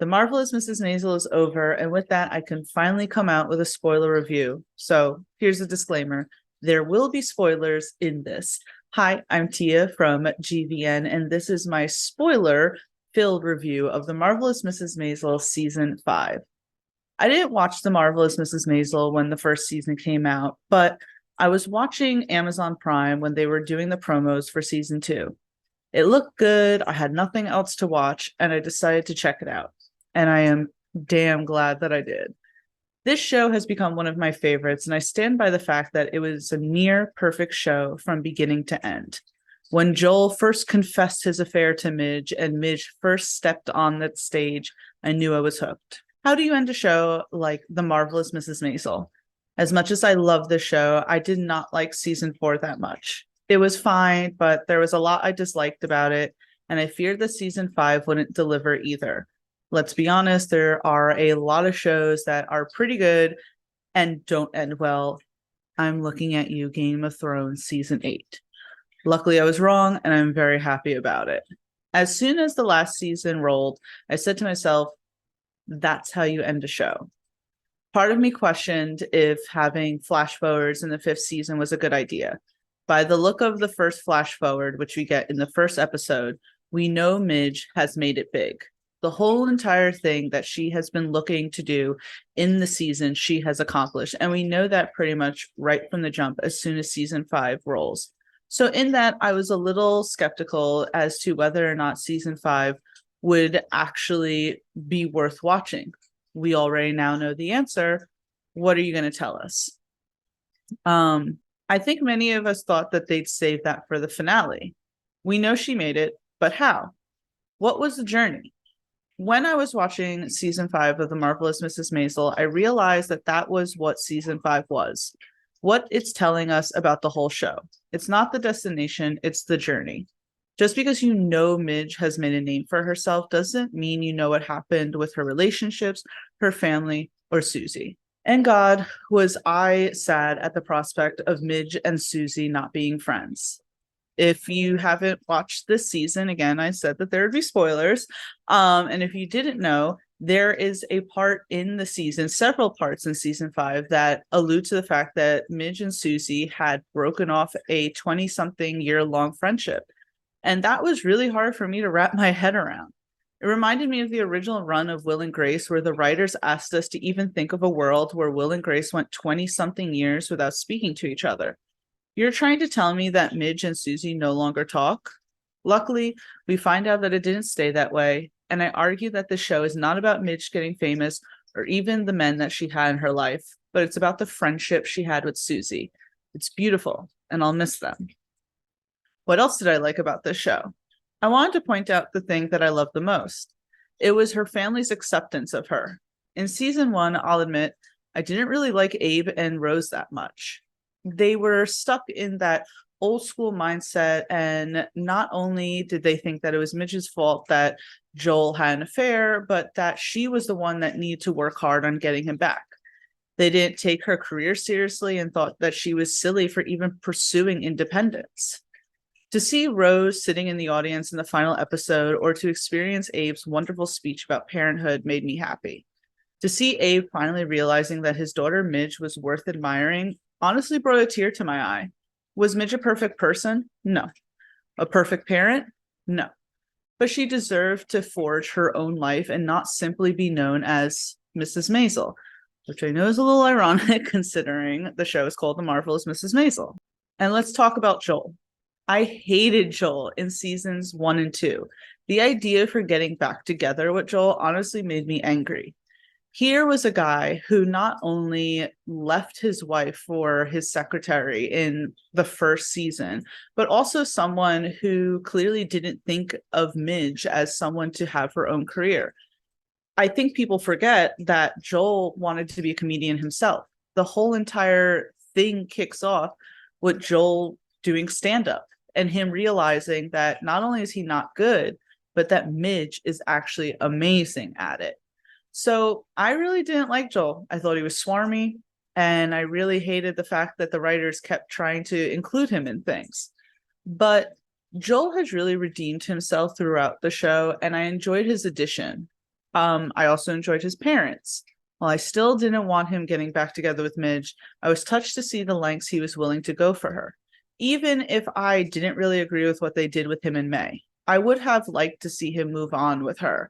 The Marvelous Mrs. Maisel is over, and with that, I can finally come out with a spoiler review. So here's a disclaimer. There will be spoilers in this. Hi, I'm Tia from GVN, and this is my spoiler-filled review of The Marvelous Mrs. Maisel Season 5. I didn't watch The Marvelous Mrs. Maisel when the first season came out, but I was watching Amazon Prime when they were doing the promos for Season 2. It looked good, I had nothing else to watch, and I decided to check it out. And I am damn glad that I did. This show has become one of my favorites, and I stand by the fact that it was a near perfect show from beginning to end. When Joel first confessed his affair to Midge and Midge first stepped on that stage, I knew I was hooked. How do you end a show like The Marvelous Mrs. Maisel? As much as I love the show, I did not like season 4 that much. It was fine, but there was a lot I disliked about it, and I feared that season 5 wouldn't deliver either. Let's be honest, there are a lot of shows that are pretty good and don't end well. I'm looking at you, Game of Thrones season 8. Luckily, I was wrong, and I'm very happy about it. As soon as the last season rolled, I said to myself, that's how you end a show. Part of me questioned if having flash forwards in the 5th season was a good idea. By the look of the first flash forward, which we get in the first episode, we know Midge has made it big. The whole entire thing that she has been looking to do in the season, she has accomplished. And we know that pretty much right from the jump as soon as season 5 rolls. So in that, I was a little skeptical as to whether or not season 5 would actually be worth watching. We already now know the answer. What are you going to tell us? I think many of us thought that they'd save that for the finale. We know she made it, but how? What was the journey? When I was watching season 5 of The Marvelous Mrs. Maisel, I realized that that was what season 5 was. What it's telling us about the whole show. It's not the destination, it's the journey. Just because you know Midge has made a name for herself doesn't mean you know what happened with her relationships, her family, or Susie. And God, was I sad at the prospect of Midge and Susie not being friends. If you haven't watched this season, again, I said that there would be spoilers. And if you didn't know, there is a part in the season, several parts in season 5 that allude to the fact that Midge and Susie had broken off a 20-something year-long friendship. And that was really hard for me to wrap my head around. It reminded me of the original run of Will and Grace, where the writers asked us to even think of a world where Will and Grace went 20-something years without speaking to each other. You're trying to tell me that Midge and Susie no longer talk? Luckily, we find out that it didn't stay that way, and I argue that the show is not about Midge getting famous or even the men that she had in her life, but it's about the friendship she had with Susie. It's beautiful, and I'll miss them. What else did I like about this show? I wanted to point out the thing that I loved the most. It was her family's acceptance of her. In season 1, I'll admit, I didn't really like Abe and Rose that much. They were stuck in that old school mindset, and not only did they think that it was Midge's fault that Joel had an affair, but that she was the one that needed to work hard on getting him back. They didn't take her career seriously and thought that she was silly for even pursuing independence. To see Rose sitting in the audience in the final episode, or to experience Abe's wonderful speech about parenthood, made me happy. To see Abe finally realizing that his daughter Midge was worth admiring honestly brought a tear to my eye. Was Midge a perfect person? No. A perfect parent? No. But she deserved to forge her own life and not simply be known as Mrs. Maisel, which I know is a little ironic considering the show is called The Marvelous Mrs. Maisel. And let's talk about Joel. I hated Joel in seasons 1 and 2. The idea for getting back together with Joel honestly made me angry. Here was a guy who not only left his wife for his secretary in the first season, but also someone who clearly didn't think of Midge as someone to have her own career. I think people forget that Joel wanted to be a comedian himself. The whole entire thing kicks off with Joel doing stand-up and him realizing that not only is he not good, but that Midge is actually amazing at it. So I really didn't like Joel. I thought he was swarmy, and I really hated the fact that the writers kept trying to include him in things. But Joel has really redeemed himself throughout the show, and I enjoyed his addition. I also enjoyed his parents. While I still didn't want him getting back together with Midge, I was touched to see the lengths he was willing to go for her. Even if I didn't really agree with what they did with him in May, I would have liked to see him move on with her.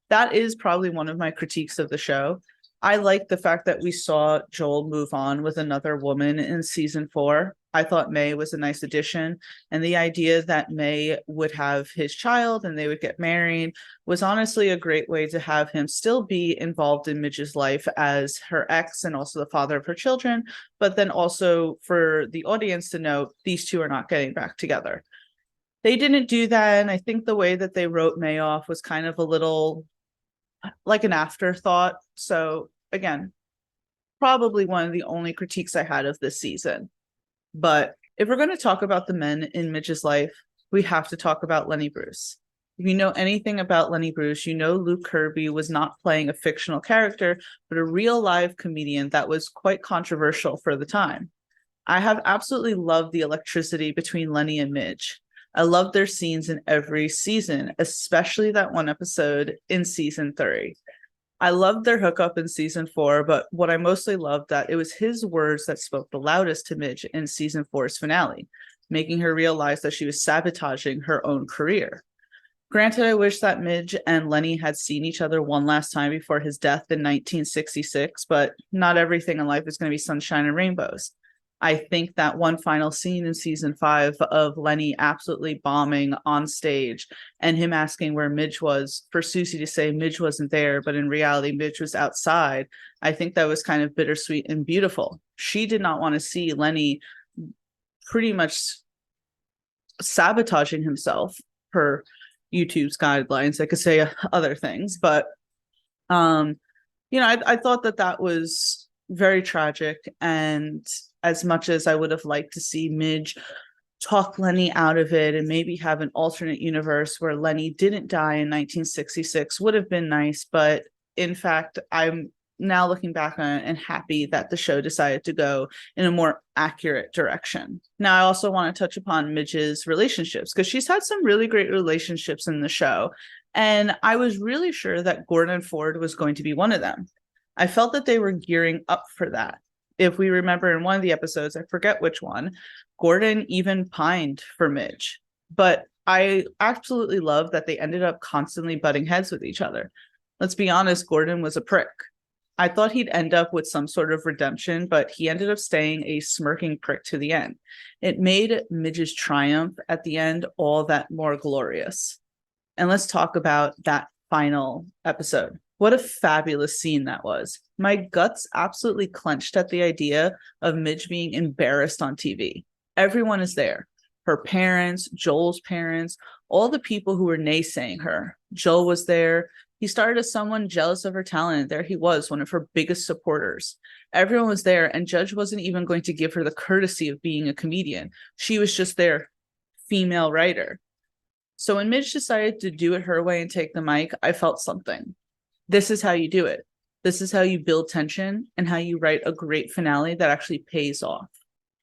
That is probably one of my critiques of the show. I like the fact that we saw Joel move on with another woman in season 4. I thought May was a nice addition. And the idea that May would have his child and they would get married was honestly a great way to have him still be involved in Midge's life as her ex and also the father of her children, but then also for the audience to know these two are not getting back together. They didn't do that, and I think the way that they wrote May off was kind of a little like an afterthought. So again, probably one of the only critiques I had of this season. But if we're going to talk about the men in Midge's life, we have to talk about Lenny Bruce. If you know anything about Lenny Bruce, you know Luke Kirby was not playing a fictional character, but a real live comedian that was quite controversial for the time. I have absolutely loved the electricity between Lenny and Midge. I love their scenes in every season, especially that one episode in season 3. I loved their hookup in season 4, but what I mostly loved that it was his words that spoke the loudest to Midge in season 4's finale, making her realize that she was sabotaging her own career. Granted, I wish that Midge and Lenny had seen each other one last time before his death in 1966, but not everything in life is going to be sunshine and rainbows. I think that one final scene in season 5 of Lenny absolutely bombing on stage and him asking where Midge was, for Susie to say Midge wasn't there, but in reality, Midge was outside. I think that was kind of bittersweet and beautiful. She did not want to see Lenny pretty much sabotaging himself per YouTube's guidelines. I could say other things, but I thought that was very tragic, and as much as I would have liked to see Midge talk Lenny out of it and maybe have an alternate universe where Lenny didn't die in 1966 would have been nice. But in fact, I'm now looking back on it and happy that the show decided to go in a more accurate direction. Now, I also want to touch upon Midge's relationships because she's had some really great relationships in the show. And I was really sure that Gordon Ford was going to be one of them. I felt that they were gearing up for that. If we remember in one of the episodes, I forget which one, Gordon even pined for Midge. But I absolutely love that they ended up constantly butting heads with each other. Let's be honest, Gordon was a prick. I thought he'd end up with some sort of redemption, but he ended up staying a smirking prick to the end. It made Midge's triumph at the end all that more glorious. And let's talk about that final episode. What a fabulous scene that was. My guts absolutely clenched at the idea of Midge being embarrassed on TV. Everyone is there. Her parents, Joel's parents, all the people who were naysaying her. Joel was there. He started as someone jealous of her talent. There he was, one of her biggest supporters. Everyone was there, and Judge wasn't even going to give her the courtesy of being a comedian. She was just their female writer. So when Midge decided to do it her way and take the mic, I felt something. This is how you do it. This is how you build tension and how you write a great finale that actually pays off.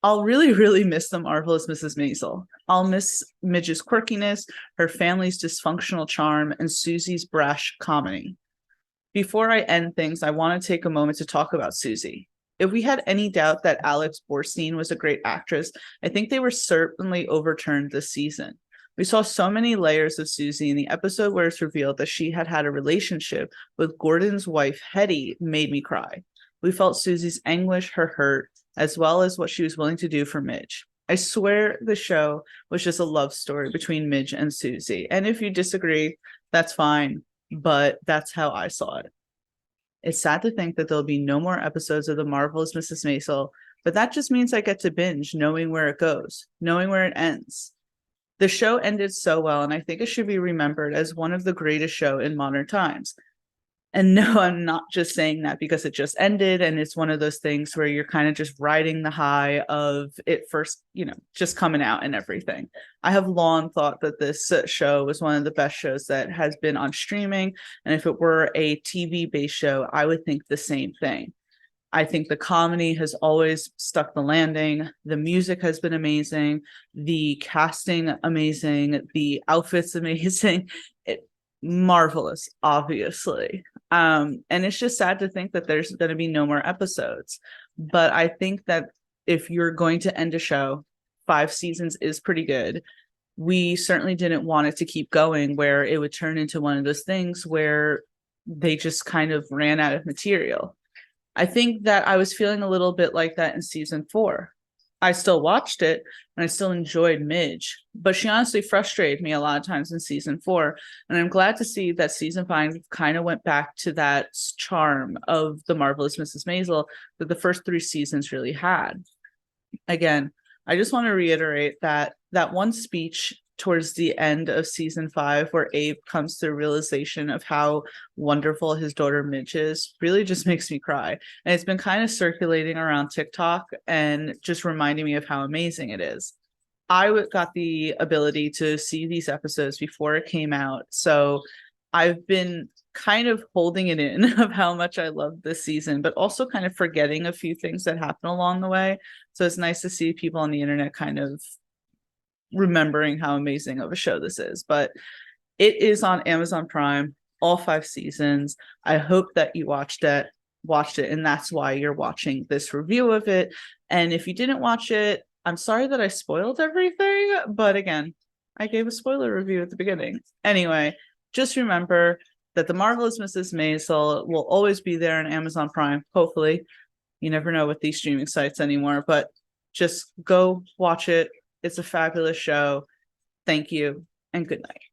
I'll really, really miss the marvelous Mrs. Maisel. I'll miss Midge's quirkiness, her family's dysfunctional charm, and Susie's brash comedy. Before I end things, I want to take a moment to talk about Susie. If we had any doubt that Alex Borstein was a great actress, I think they were certainly overturned this season. We saw so many layers of Susie in the episode where it's revealed that she had a relationship with Gordon's wife, Hetty, made me cry. We felt Susie's anguish, her hurt, as well as what she was willing to do for Midge. I swear the show was just a love story between Midge and Susie. And if you disagree, that's fine, but that's how I saw it. It's sad to think that there'll be no more episodes of The Marvelous Mrs. Maisel, but that just means I get to binge knowing where it goes, knowing where it ends. The show ended so well, and I think it should be remembered as one of the greatest shows in modern times. And no, I'm not just saying that because it just ended, and it's one of those things where you're kind of just riding the high of it first, just coming out and everything. I have long thought that this show was one of the best shows that has been on streaming, and if it were a TV-based show, I would think the same thing. I think the comedy has always stuck the landing. The music has been amazing. The casting, amazing. The outfits, amazing. marvelous, obviously. And it's just sad to think that there's going to be no more episodes. But I think that if you're going to end a show, 5 seasons is pretty good. We certainly didn't want it to keep going where it would turn into one of those things where they just kind of ran out of material. I think that I was feeling a little bit like that in season 4. I still watched it and I still enjoyed Midge, but she honestly frustrated me a lot of times in season 4. And I'm glad to see that season 5 kind of went back to that charm of the Marvelous Mrs. Maisel that the first 3 seasons really had. Again, I just want to reiterate that that one speech towards the end of season 5 where Abe comes to the realization of how wonderful his daughter Midge is really just makes me cry. And it's been kind of circulating around TikTok and just reminding me of how amazing it is. I got the ability to see these episodes before it came out, so I've been kind of holding it in of how much I love this season, but also kind of forgetting a few things that happen along the way. So it's nice to see people on the internet kind of remembering how amazing of a show this is. But it is on Amazon Prime, all 5 seasons. I hope that you watched it, and that's why you're watching this review of it. And if you didn't watch it, I'm sorry that I spoiled everything, but again, I gave a spoiler review at the beginning. Anyway, just remember that The Marvelous Mrs. Maisel will always be there on Amazon Prime, hopefully. You never know with these streaming sites anymore, but just go watch it. It's a fabulous show. Thank you and good night.